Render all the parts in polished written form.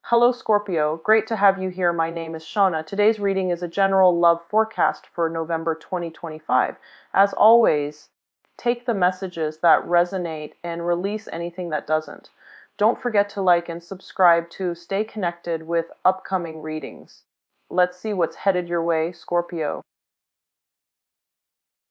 Hello Scorpio, great to have you here. My name is Shauna. Today's reading is a general love forecast for November 2025. As always, take the messages that resonate and release anything that doesn't. Don't forget to like and subscribe to stay connected with upcoming readings. Let's see what's headed your way, Scorpio.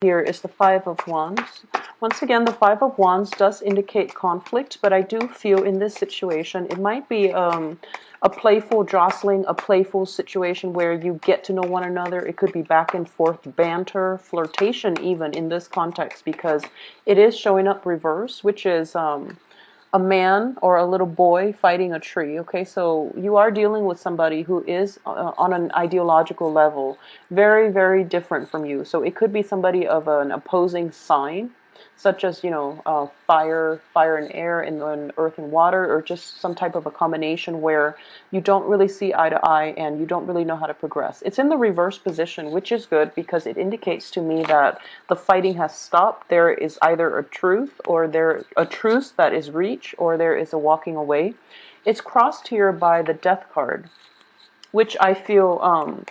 Here is the Five of Wands. Once again, the Five of Wands does indicate conflict, but I do feel in this situation it might be a playful jostling, a playful situation where you get to know one another. It could be back and forth banter, flirtation even in this context, because it is showing up reverse, which is a man or a little boy fighting a tree. Okay, so you are dealing with somebody who is on an ideological level very, very different from you. So it could be somebody of an opposing sign, such as, fire and air, and then earth and water, or just some type of a combination where you don't really see eye to eye and you don't really know how to progress. It's in the reverse position, which is good because it indicates to me that the fighting has stopped. There is either a truth or a truce that is reached, or there is a walking away. It's crossed here by the Death card, which I feel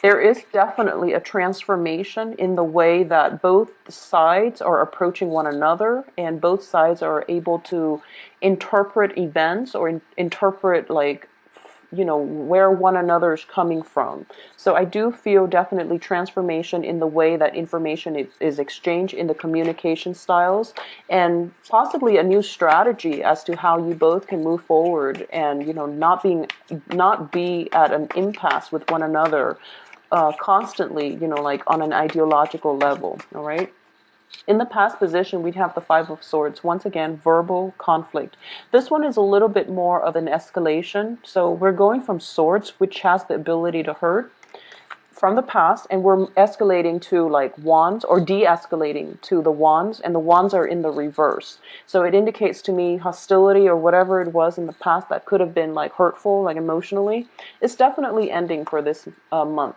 there is definitely a transformation in the way that both sides are approaching one another, and both sides are able to interpret events or interpret, where one another is coming from. So I do feel definitely transformation in the way that information is exchanged, in the communication styles, and possibly a new strategy as to how you both can move forward and, not be at an impasse with one another constantly, like on an ideological level. All right. In the past position, we'd have the Five of Swords. Once again, verbal conflict. This one is a little bit more of an escalation. So we're going from swords, which has the ability to hurt, from the past, and we're escalating to like wands, or de-escalating to the wands, and the wands are in the reverse. So it indicates to me hostility or whatever it was in the past that could have been like hurtful, like emotionally. It's definitely ending for this month.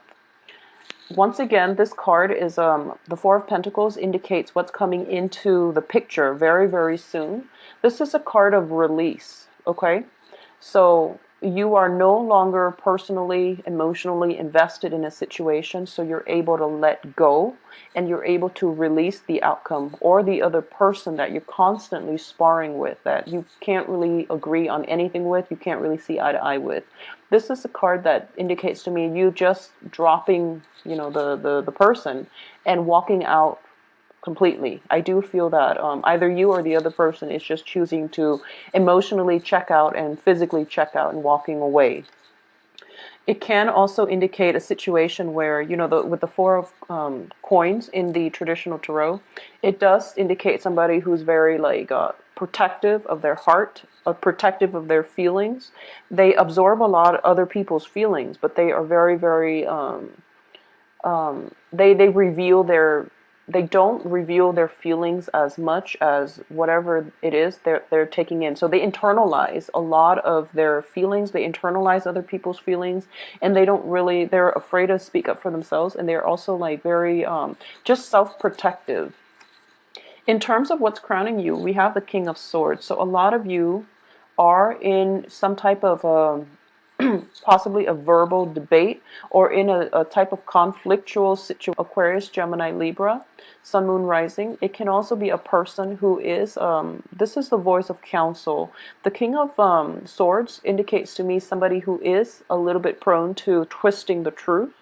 Once again, this card is the Four of Pentacles, indicates what's coming into the picture very, very soon. This is a card of release, okay? So you are no longer personally, emotionally invested in a situation, so you're able to let go and you're able to release the outcome or the other person that you're constantly sparring with, that you can't really agree on anything with, you can't really see eye to eye with. This is a card that indicates to me you just dropping, the person and walking out completely. I do feel that either you or the other person is just choosing to emotionally check out and physically check out and walking away. It can also indicate a situation where, with the Four of Coins in the traditional tarot, it does indicate somebody who's very protective of their heart, protective of their feelings. They absorb a lot of other people's feelings, but they are very, very they don't reveal their feelings as much as whatever it is they're taking in. So they internalize a lot of their feelings, they internalize other people's feelings, and they're afraid to speak up for themselves, and they're also very just self-protective. In terms of what's crowning you, we have the King of Swords. So a lot of you are in some type of possibly a verbal debate, or in a type of conflictual situation. Aquarius, Gemini, Libra, Sun, Moon, Rising. It can also be a person who is, this is the voice of counsel. The King of Swords indicates to me somebody who is a little bit prone to twisting the truth.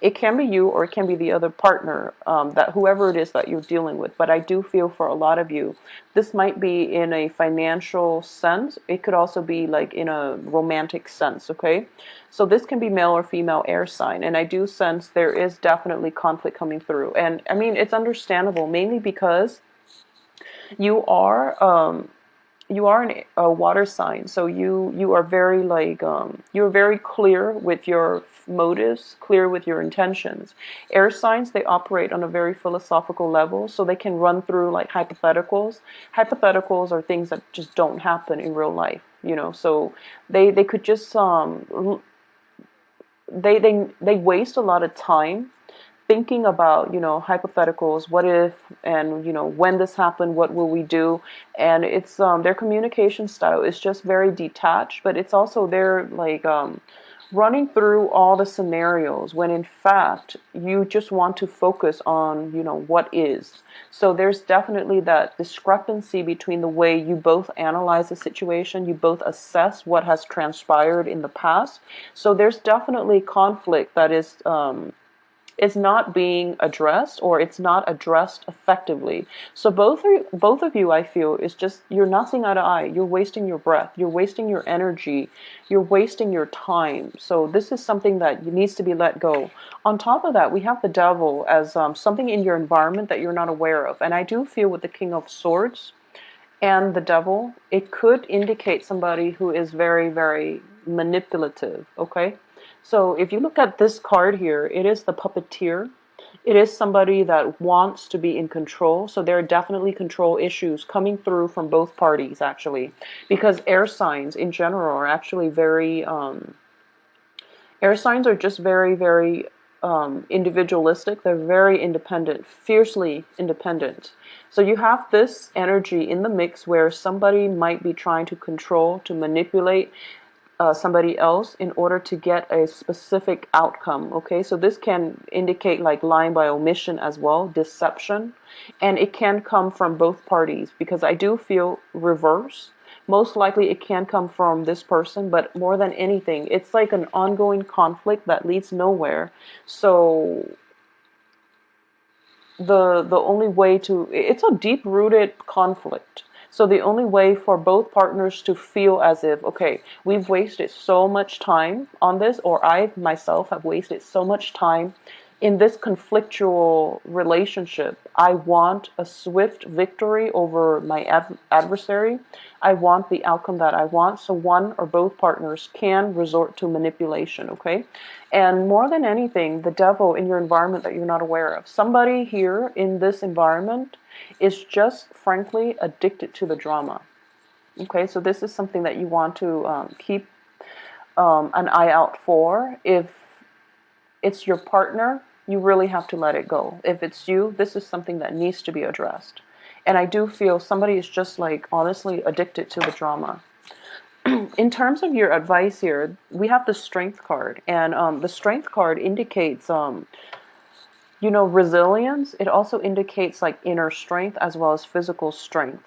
It can be you, or it can be the other partner, that whoever it is that you're dealing with. But I do feel for a lot of you, this might be in a financial sense. It could also be in a romantic sense, okay? So this can be male or female air sign. And I do sense there is definitely conflict coming through. And I mean, it's understandable, mainly because you are a water sign, so you are very you're very clear with your motives, clear with your intentions. Air signs, they operate on a very philosophical level, so they can run through hypotheticals. Hypotheticals are things that just don't happen in real life, so they could just they waste a lot of time thinking about, hypotheticals, what if, and, when this happened, what will we do? And it's, their communication style is just very detached, but it's also they're like, running through all the scenarios when in fact you just want to focus on, what is. So there's definitely that discrepancy between the way you both analyze the situation, you both assess what has transpired in the past. So there's definitely conflict that is not being addressed, or it's not addressed effectively. So both of you, I feel, is just, you're not seeing eye to eye. You're wasting your breath. You're wasting your energy. You're wasting your time. So this is something that needs to be let go. On top of that, we have the devil as something in your environment that you're not aware of. And I do feel with the King of Swords and the devil, it could indicate somebody who is very, very manipulative, okay? So if you look at this card here, it is the puppeteer. It is somebody that wants to be in control. So there are definitely control issues coming through from both parties, actually. Because air signs in general are actually very, air signs are just very, very individualistic. They're very independent, fiercely independent. So you have this energy in the mix where somebody might be trying to control, to manipulate somebody else in order to get a specific outcome. Okay, so this can indicate like lying by omission as well, deception, and it can come from both parties, because I do feel reverse. Most likely it can come from this person, but more than anything, it's like an ongoing conflict that leads nowhere. So the only way to, it's a deep-rooted conflict. So the only way for both partners to feel as if, okay, we've wasted so much time on this, or I myself have wasted so much time in this conflictual relationship. I want a swift victory over my adversary. I want the outcome that I want. So one or both partners can resort to manipulation, okay? And more than anything, the devil in your environment that you're not aware of. Somebody here in this environment is just frankly addicted to the drama. Okay, so this is something that you want to keep an eye out for. If it's your partner, you really have to let it go. If it's you, this is something that needs to be addressed. And I do feel somebody is just like honestly addicted to the drama. In terms of your advice here, we have the Strength card, and the Strength card indicates resilience. It also indicates like inner strength as well as physical strength.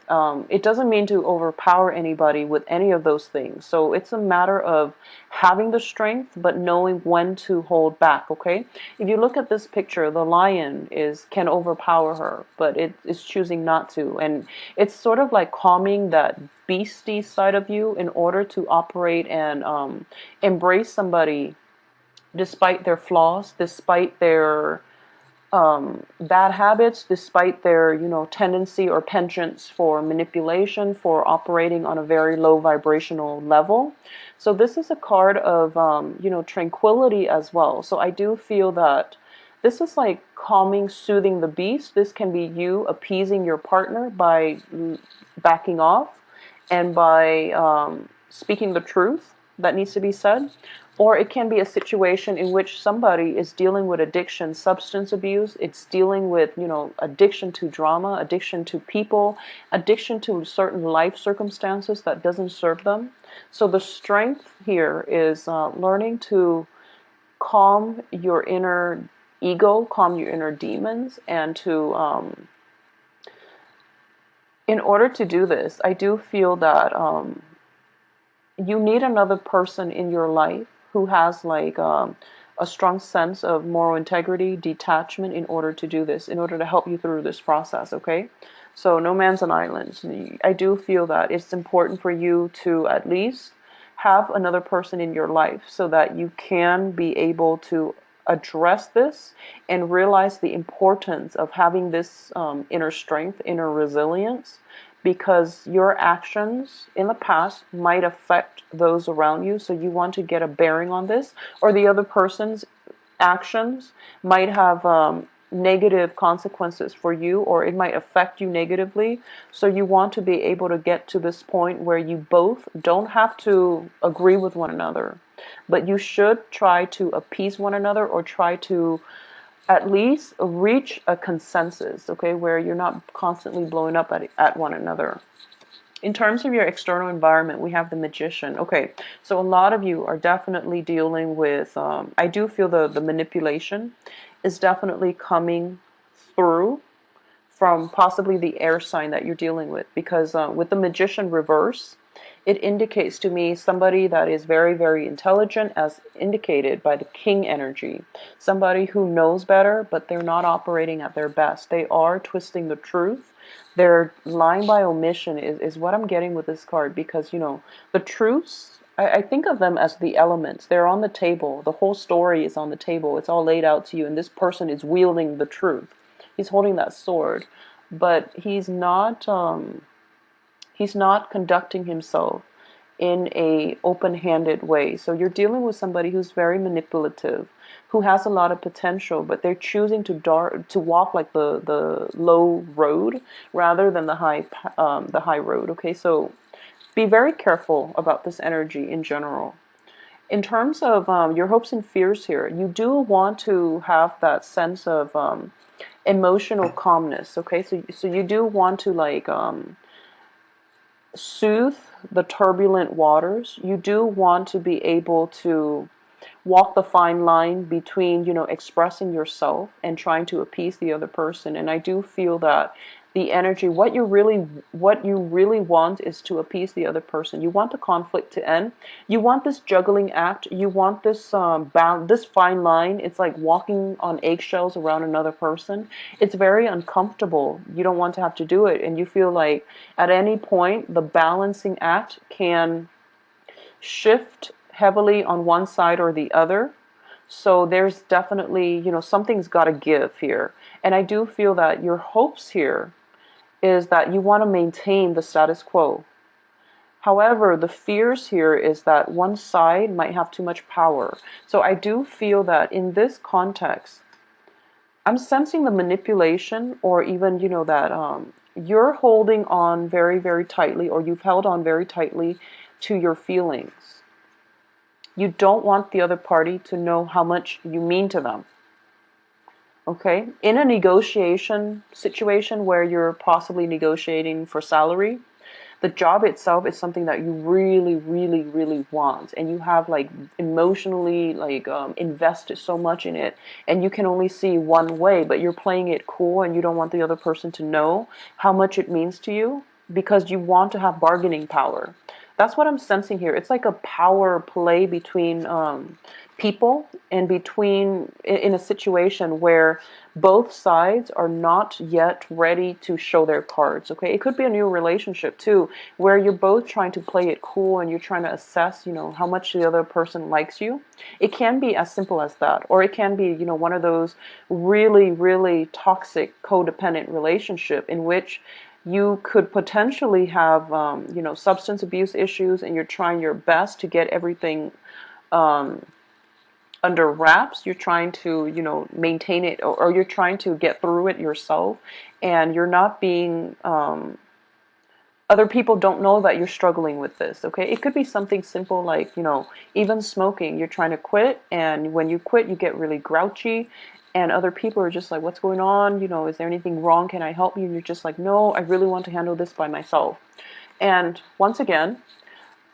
It doesn't mean to overpower anybody with any of those things. So it's a matter of having the strength, but knowing when to hold back, okay? If you look at this picture, the lion can overpower her, but it is choosing not to. And it's sort of like calming that beastie side of you in order to operate and embrace somebody despite their flaws, despite their bad habits, despite their, tendency or penchants for manipulation, for operating on a very low vibrational level. So this is a card of, tranquility as well. So I do feel that this is like calming, soothing the beast. This can be you appeasing your partner by backing off and by speaking the truth that needs to be said. Or it can be a situation in which somebody is dealing with addiction, substance abuse. It's dealing with, addiction to drama, addiction to people, addiction to certain life circumstances that doesn't serve them. So the strength here is learning to calm your inner ego, calm your inner demons, and to, in order to do this, I do feel that you need another person in your life who has like a strong sense of moral integrity, detachment in order to do this, in order to help you through this process, okay? So no man's an island. I do feel that it's important for you to at least have another person in your life so that you can be able to address this and realize the importance of having this inner strength, inner resilience, because your actions in the past might affect those around you. So you want to get a bearing on this, or the other person's actions might have negative consequences for you, or it might affect you negatively. So you want to be able to get to this point where you both don't have to agree with one another, but you should try to appease one another, or try to at least reach a consensus, okay, where you're not constantly blowing up at one another. In terms of your external environment, we have the Magician. Okay, so a lot of you are definitely dealing with, I do feel the manipulation is definitely coming through from possibly the air sign that you're dealing with. Because with the Magician reverse, it indicates to me somebody that is very, very intelligent, as indicated by the King energy. Somebody who knows better, but they're not operating at their best. They are twisting the truth. They're lying by omission is what I'm getting with this card. Because, you know, the truths, I think of them as the elements. They're on the table. The whole story is on the table. It's all laid out to you. And this person is wielding the truth. He's holding that sword. But he's not conducting himself in a open-handed way. So you're dealing with somebody who's very manipulative, who has a lot of potential, but they're choosing to walk like the low road rather than the high road. Okay, so be very careful about this energy in general. In terms of your hopes and fears here, you do want to have that sense of emotional calmness. Okay, so you do want to like soothe the turbulent waters. You do want to be able to walk the fine line between, you know, expressing yourself and trying to appease the other person. And I do feel that the energy, what you really want is to appease the other person. You want the conflict to end. You want this juggling act. You want this this fine line. It's like walking on eggshells around another person. It's very uncomfortable. You don't want to have to do it, and you feel like at any point the balancing act can shift heavily on one side or the other. So there's definitely, you know, something's got to give here. And I do feel that your hopes here is that you want to maintain the status quo. However, the fears here is that one side might have too much power. So I do feel that in this context, I'm sensing the manipulation, or even, you know, that you're holding on very, very tightly, or you've held on very tightly to your feelings. You don't want the other party to know how much you mean to them. Okay? In a negotiation situation where you're possibly negotiating for salary, the job itself is something that you really, really, really want, and you have like emotionally like invested so much in it, and you can only see one way, but you're playing it cool, and you don't want the other person to know how much it means to you because you want to have bargaining power. That's what I'm sensing here. It's like a power play between people, and between in a situation where both sides are not yet ready to show their cards. Okay, it could be a new relationship too, where you're both trying to play it cool and you're trying to assess, you know, how much the other person likes you. It can be as simple as that, or it can be, you know, one of those really, really toxic codependent relationship in which you could potentially have, you know, substance abuse issues, and you're trying your best to get everything under wraps. You're trying to, you know, maintain it, or you're trying to get through it yourself, and you're not being, other people don't know that you're struggling with this. Okay, it could be something simple like, you know, even smoking. You're trying to quit, and when you quit, you get really grouchy, and other people are just like, what's going on? You know, is there anything wrong? Can I help you? And you're just like, no, I really want to handle this by myself. And once again,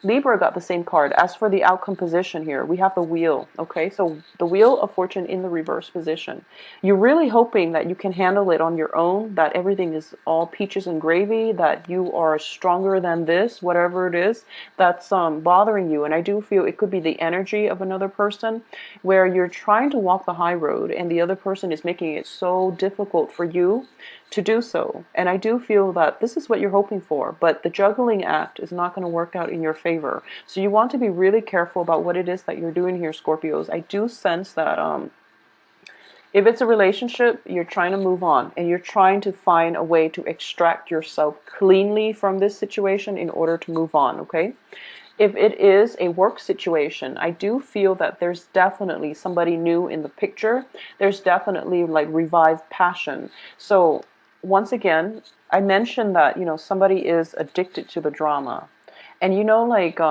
Libra got the same card. As for the outcome position here, we have the wheel. Okay, so the wheel of fortune in the reverse position. You're really hoping that you can handle it on your own, that everything is all peaches and gravy, that you are stronger than this, whatever it is that's bothering you. And I do feel it could be the energy of another person, where you're trying to walk the high road and the other person is making it so difficult for you to do so. And I do feel that this is what you're hoping for, but the juggling act is not going to work out in your favor. So you want to be really careful about what it is that you're doing here, Scorpios. I do sense that if it's a relationship, you're trying to move on, and you're trying to find a way to extract yourself cleanly from this situation in order to move on, okay? If it is a work situation, I do feel that there's definitely somebody new in the picture. There's definitely like revived passion. So once again, I mentioned that, you know, somebody is addicted to the drama. And you know, like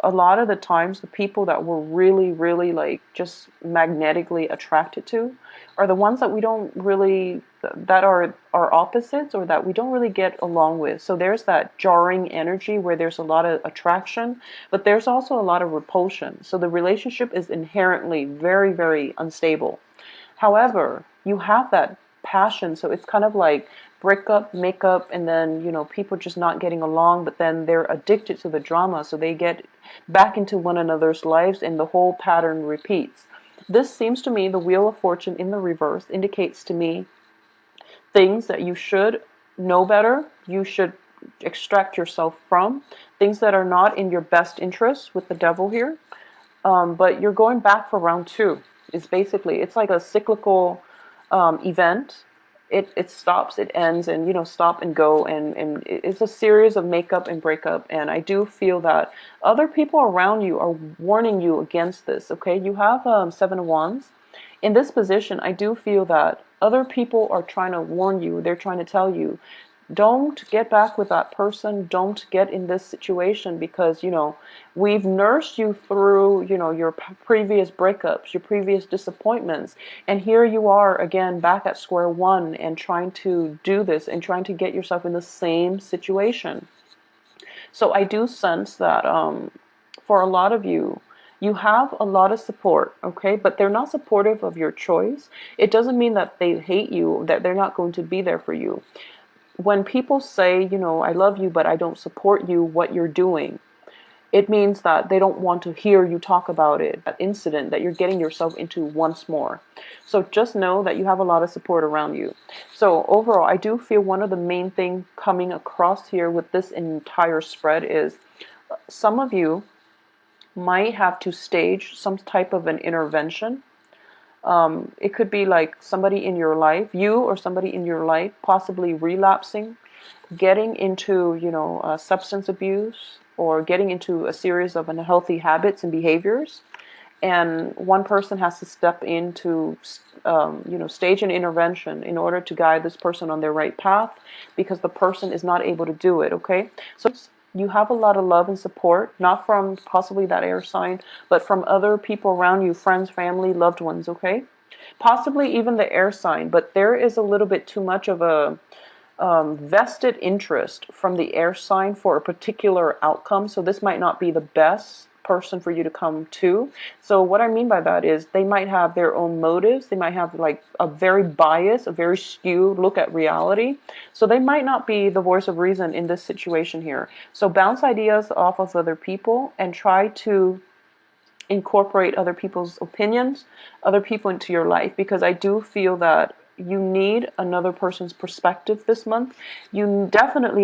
a lot of the times the people that we're really, really like just magnetically attracted to are the ones that we don't really, that are our opposites, or that we don't really get along with. So there's that jarring energy where there's a lot of attraction, but there's also a lot of repulsion. So the relationship is inherently very, very unstable. However, you have that passion, so it's kind of like break up, make up, and then, people just not getting along, but then they're addicted to the drama, so they get back into one another's lives and the whole pattern repeats. This seems to me, the Wheel of Fortune in the reverse indicates to me things that you should know better, you should extract yourself from, things that are not in your best interest with the devil here. But you're going back for round two. It's like a cyclical event. It stops, it ends, and stop and go, and it's a series of makeup and breakup. And I do feel that other people around you are warning you against this. Okay, you have Seven of Wands. In this position, I do feel that other people are trying to warn you. They're trying to tell you, don't get back with that person. Don't get in this situation, because, we've nursed you through, your previous breakups, your previous disappointments. And here you are again back at square one and trying to do this and trying to get yourself in the same situation. So I do sense that for a lot of you, you have a lot of support, okay? But they're not supportive of your choice. It doesn't mean that they hate you, that they're not going to be there for you. When people say, I love you, but I don't support you, what you're doing, it means that they don't want to hear you talk about it, that incident that you're getting yourself into once more. So just know that you have a lot of support around you. So overall, I do feel one of the main things coming across here with this entire spread is some of you might have to stage some type of an intervention. It could be like somebody in your life, you or somebody in your life, possibly relapsing, getting into, substance abuse, or getting into a series of unhealthy habits and behaviors. And one person has to step in to, stage an intervention in order to guide this person on their right path, because the person is not able to do it, okay? So you have a lot of love and support, not from possibly that air sign, but from other people around you, friends, family, loved ones, okay? Possibly even the air sign, but there is a little bit too much of a vested interest from the air sign for a particular outcome. So this might not be the best person for you to come to. So what I mean by that is they might have their own motives. They might have like a very biased, a very skewed look at reality. So they might not be the voice of reason in this situation here. So bounce ideas off of other people and try to incorporate other people's opinions, other people into your life, because I do feel that you need another person's perspective this month. You definitely need